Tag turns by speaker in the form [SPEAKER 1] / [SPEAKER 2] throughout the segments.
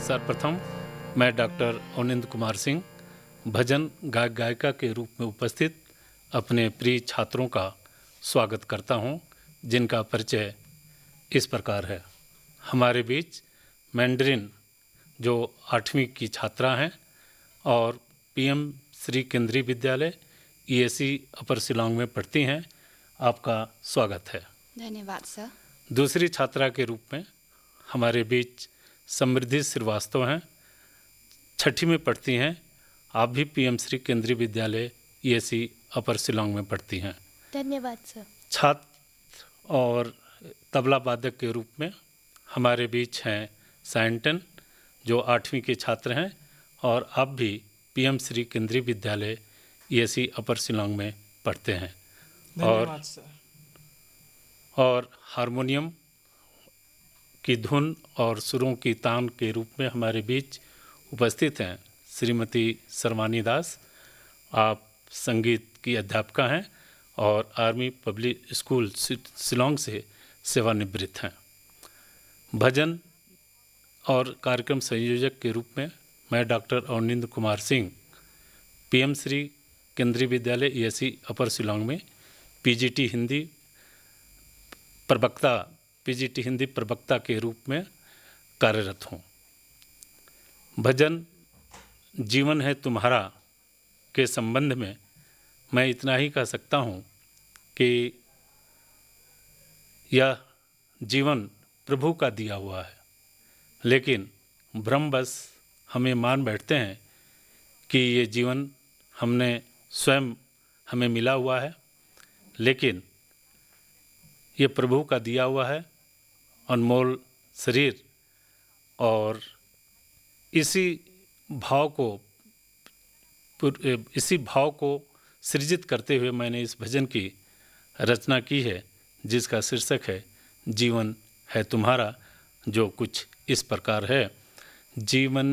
[SPEAKER 1] सर्वप्रथम मैं डॉक्टर अवनिंद कुमार सिंह भजन गायक गायिका के रूप में उपस्थित अपने प्रिय छात्रों का स्वागत करता हूं, जिनका परिचय इस प्रकार है। हमारे बीच मैंड्रिन जो 8वीं की छात्रा हैं और पीएम श्री केंद्रीय विद्यालय ईएसी अपर शिलांग में पढ़ती हैं। आपका स्वागत है।
[SPEAKER 2] धन्यवाद सर।
[SPEAKER 1] दूसरी छात्रा के रूप में हमारे बीच समृद्धि श्रीवास्तव हैं, 6ठी में पढ़ती हैं। आप भी पीएम श्री केंद्रीय विद्यालय ईएसी अपर शिलांग में पढ़ती हैं।
[SPEAKER 2] धन्यवाद सर।
[SPEAKER 1] छात्र और तबला वादक के रूप में हमारे बीच हैं साइंटन जो 8वीं के छात्र हैं और आप भी पीएम श्री केंद्रीय विद्यालय ईएसी अपर शिलांग में पढ़ते हैं।
[SPEAKER 3] धन्यवाद सर।
[SPEAKER 1] और हारमोनियम की धुन और सुरों की तान के रूप में हमारे बीच उपस्थित हैं श्रीमती सर्वानी दास। आप संगीत की अध्यापिका हैं और आर्मी पब्लिक स्कूल शिलांग से सेवानिवृत्त हैं। भजन और कार्यक्रम संयोजक के रूप में मैं डॉक्टर अवनिंद कुमार सिंह पीएम श्री केंद्रीय विद्यालय ईएसी अपर शिलांग में पीजीटी हिंदी प्रवक्ता के रूप में कार्यरत हूँ। भजन जीवन है तुम्हारा के संबंध में मैं इतना ही कह सकता हूँ कि यह जीवन प्रभु का दिया हुआ है, लेकिन भ्रमवश हमें मान बैठते हैं कि ये जीवन स्वयं हमें मिला हुआ है, लेकिन ये प्रभु का दिया हुआ है अनमोल शरीर। और इसी भाव को सृजित करते हुए मैंने इस भजन की रचना की है, जिसका शीर्षक है जीवन है तुम्हारा, जो कुछ इस प्रकार है। जीवन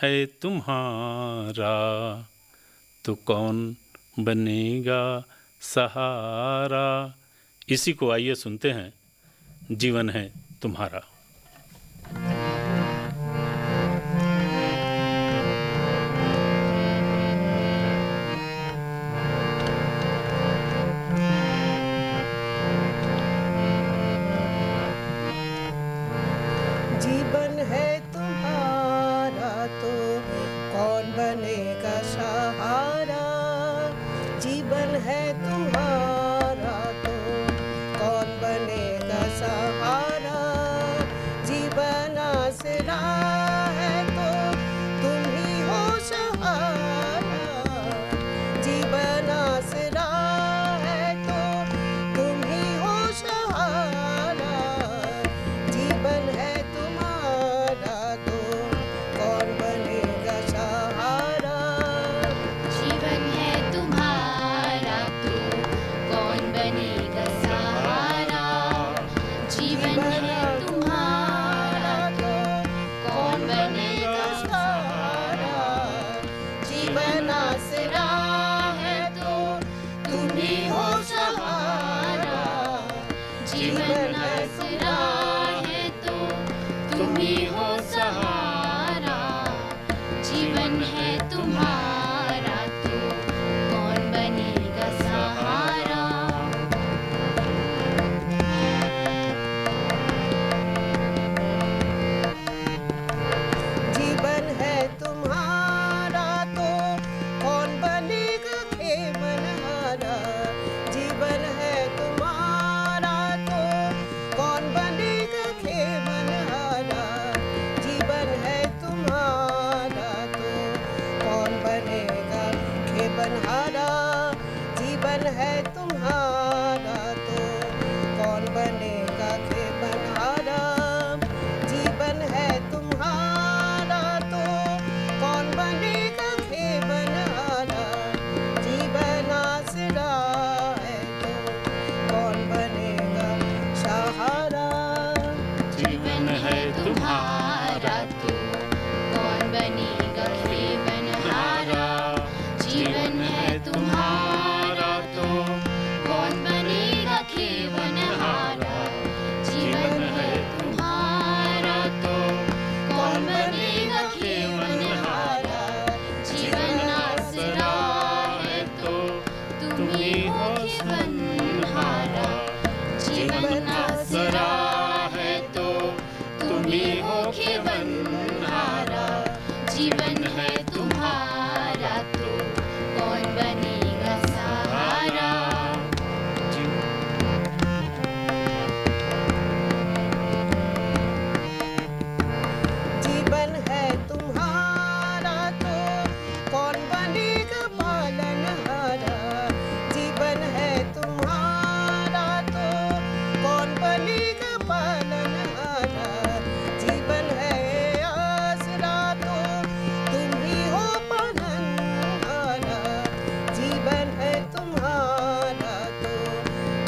[SPEAKER 1] है तुम्हारा तो कौन बनेगा सहारा। इसी को आइए सुनते हैं, जीवन है तुम्हारा।
[SPEAKER 4] जीवन है तुम्हारा तो कौन बनेगा सहारा। जीवन है तुम्हारा तो कौन बनेगा सहारा। जीवन आसरा है तो तुम ही हो सहारा। जीवन आसरा है तो तुम ही हो सहारा। जीवन है तुम्हारा तो कौन बनेगा सहारा।
[SPEAKER 2] जीवन है तुम्हारा तो कौन बनेगा सहारा। जीवन है तुम्हारा तो कौन बनेगा सहारा। जीवन आसरा है तो तुम ही हो सहारा। जीवन आसरा है तो तुम ही हो सहारा। जीवन है तुम्हारा तो कौन बनेगा सहारा।
[SPEAKER 4] जीवन है तुम्हारा तो कौन बनेगा खेमनहारा। जीवन है तुम्हारा तो कौन बनेगा खेमनहारा। जीवन है तुम्हारा तो कौन बनेगा
[SPEAKER 2] जीवन है तुम्हारा तो कौन बनेगा सहारा।
[SPEAKER 4] जीवन है तुम्हारा तो कौन बनेगा पालनहारा। जीवन है तुम्हारा तो कौन बनेगा पालनहारा। जीवन है आसरा तो तुम ही हो पालनहारा। जीवन है तुम्हारा तो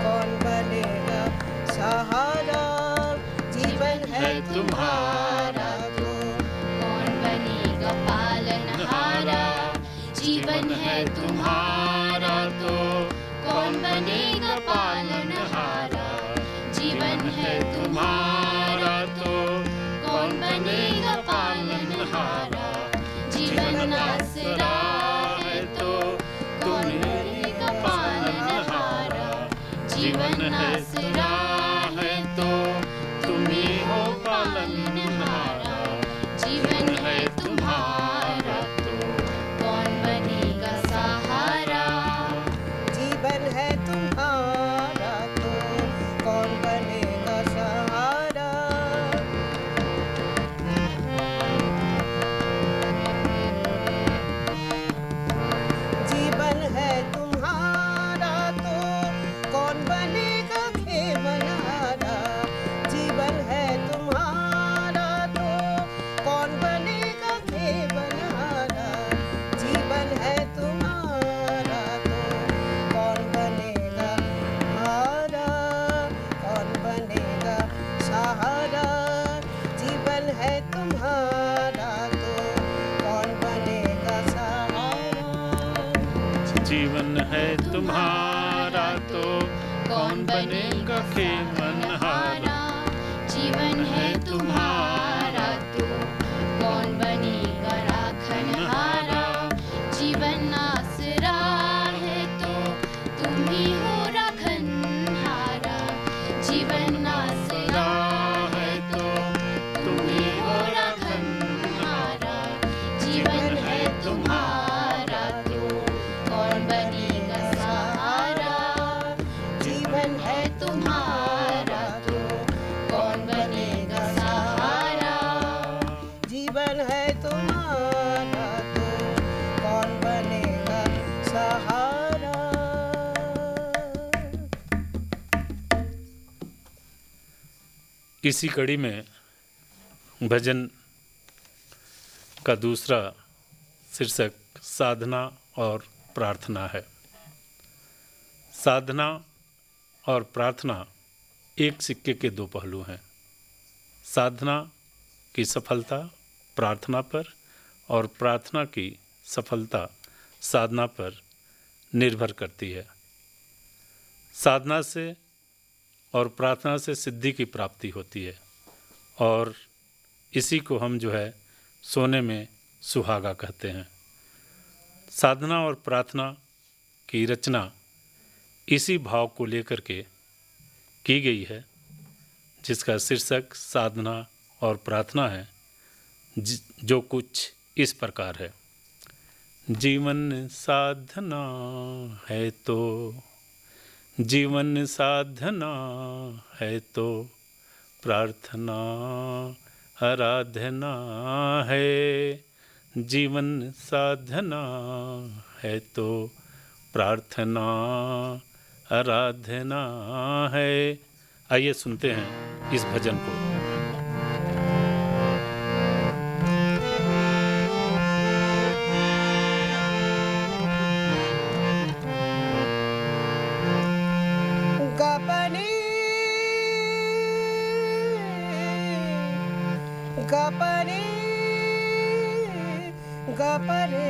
[SPEAKER 4] कौन बनेगा सहारा। जीवन है तुम्हारा तो
[SPEAKER 2] कौन बनेगा पालनहारा। जीवन है तुम्हारा तो कौन बनेगा पालनहारा। जीवन है तुम्हारा तो कौन बनेगा पालनहारा। जीवन आसरा है तो कौन बनेगा पालनहारा। जीवन आसरा है तो तुम ही हो पालनहारा। जीवन है तुम्हारा तो कौन बनेगा सहारा।
[SPEAKER 4] जीवन है तुम्हारा तो कौन बनेगा सहारा। जीवन है तुम्हारा तो कौन बनेगा खेमनहारा। जीवन है तुम्हारा तो कौन बनेगा खेमनहारा। जीवन है तुम्हारा तो कौन बनेगा हारा। कौन बनेगा सहारा। जीवन है तुम्हारा तो कौन बनेगा सहारा।
[SPEAKER 1] जीवन है तुम्हारा तो कौन बनेगा खेमनहारा।
[SPEAKER 2] जीवन है तुम्हारा तो कौन बनेगा राखनहारा। जीवन आसरा है तो तुम ही हो राखनहारा। जीवन आसरा है तो तुम ही हो राखनहारा। जीवन है तुम्हारा तो कौन बनेगा सहारा।
[SPEAKER 4] जीवन है तुम्हारा तो कौन बनेगा सहारा। जीवन है तुम्हारा तो कौन बनेगा सहारा।
[SPEAKER 1] इसी कड़ी में भजन का दूसरा शीर्षक साधना और प्रार्थना है। साधना और प्रार्थना एक सिक्के के दो पहलू हैं। साधना की सफलता प्रार्थना पर और प्रार्थना की सफलता साधना पर निर्भर करती है। साधना से और प्रार्थना से सिद्धि की प्राप्ति होती है और इसी को हम जो है सोने में सुहागा कहते हैं। साधना और प्रार्थना की रचना इसी भाव को लेकर के की गई है जिसका शीर्षक साधना और प्रार्थना है, जो कुछ इस प्रकार है। जीवन साधना है तो, जीवन साधना है तो प्रार्थना आराधना है। जीवन साधना है तो प्रार्थना आराधना है। आइए सुनते हैं इस भजन को।
[SPEAKER 4] गपरे गपरे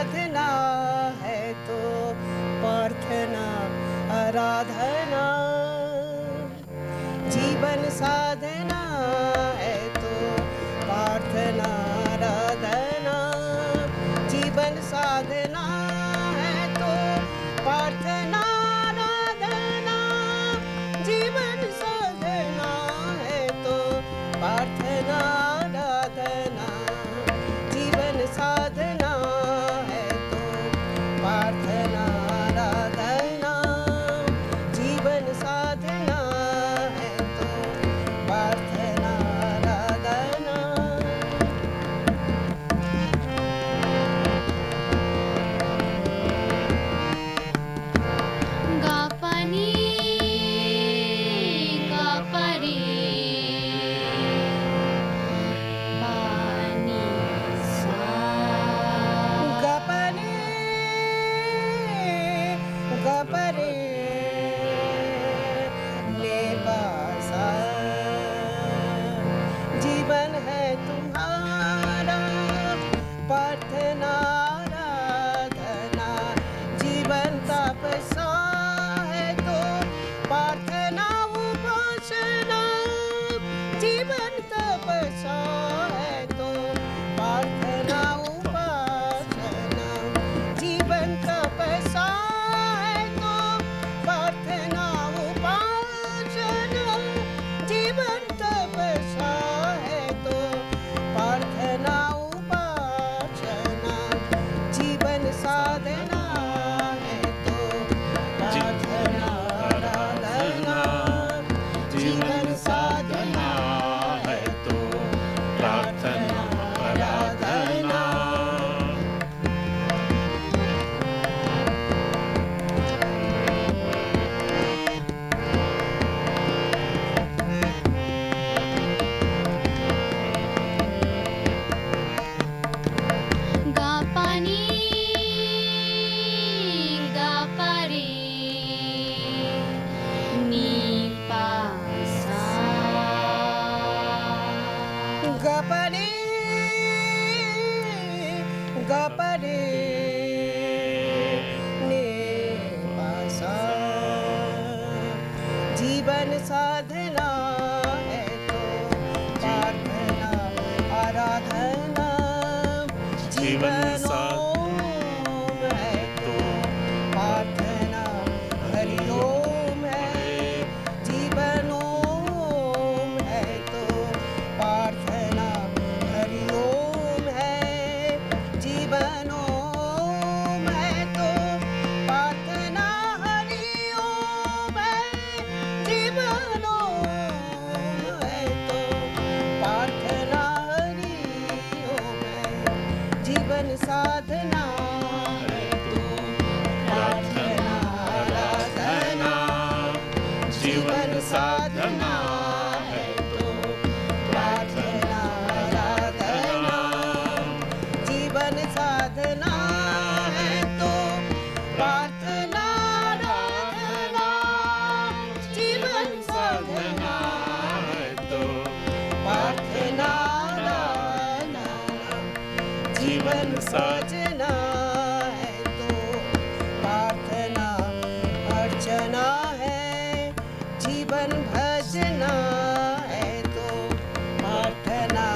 [SPEAKER 4] साधना है तो प्रार्थना आराधना, जीवन साधना है तो प्रार्थना आराधना, जीवन साधना है तो प्रार्थना आराधना, जीवन साधना है तो प्रार्थना आराधना, जीवन साधना है तो प्रार्थना आराधना, जीवन साधना है तो प्रार्थना आराधना।
[SPEAKER 2] गा पानी गा परे पानी सा
[SPEAKER 4] गपने गपरे ले पासा, जीवन है तुम्हारा प्रार्थना आराधना, जीवन तपस्या है तो प्रार्थना उपासना, जीवन तपस्या है तो प्रार्थना उपासना, जीवन तपस्या है तो प्रार्थना उपासना, जीवन तपस्या है तो प्रार्थना उपासना, जीवन साधना है तो प्रार्थना आराधना, जीवन साधना
[SPEAKER 1] है तो प्रार्थना आराधना।
[SPEAKER 2] गा पानी गा परे नी पा सा
[SPEAKER 4] गपने गपरे ने पासा, जीवन साधना है तो प्रार्थना आराधना, जीवन ओम है तो प्रार्थना हरि ओम है, जीवन ओम है तो प्रार्थना हरि ओम है, जीवन ओम है तो प्रार्थना हरि ओम है, जीवन ओम है तो प्रार्थना हरि ओम है, जीवन साधना है तो प्रार्थना आराधना, जीवन साधना है तो प्रार्थना आराधना, जीवन साधना है तो प्रार्थना आराधना, जीवन साधना है तो प्रार्थना आराधना, जीवन साधना है तो प्रार्थना अर्चना है, जीवन भजना है तो प्रार्थना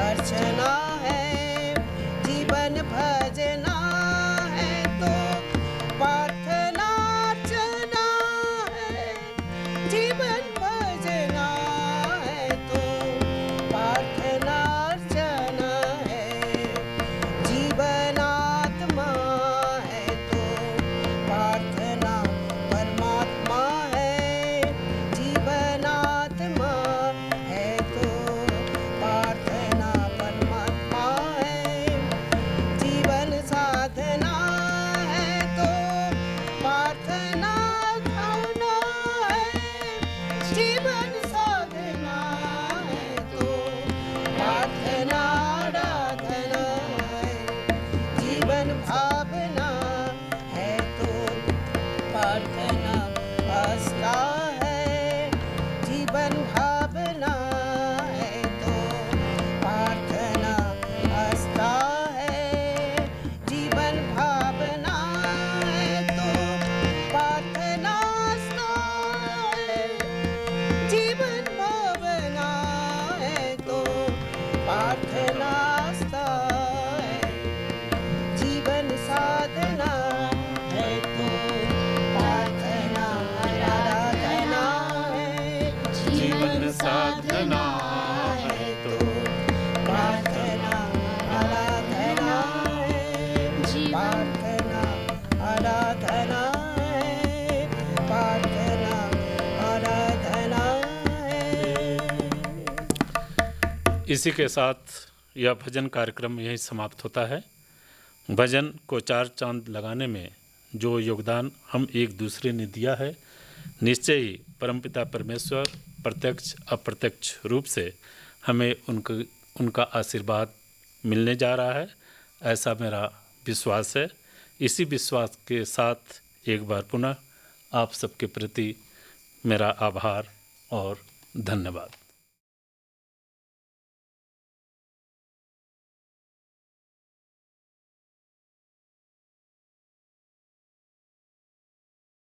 [SPEAKER 4] अर्चना है, जीवन भजना है तो प्रार्थना अर्चना है, जीवन भजना है तो प्रार्थना अर्चना है, जीवन आत्मा है तो प्रार्थना परमात्मा है, जीवन आत्मा है तो प्रार्थना परमात्मा
[SPEAKER 1] इसी के साथ यह भजन कार्यक्रम यहीं समाप्त होता है। भजन को चार चांद लगाने में जो योगदान हम एक दूसरे ने दिया है, निश्चय ही परमपिता परमेश्वर प्रत्यक्ष अप्रत्यक्ष रूप से हमें उनका आशीर्वाद मिलने जा रहा है, ऐसा मेरा विश्वास है। इसी विश्वास के साथ एक बार पुनः आप सबके प्रति मेरा आभार और धन्यवाद।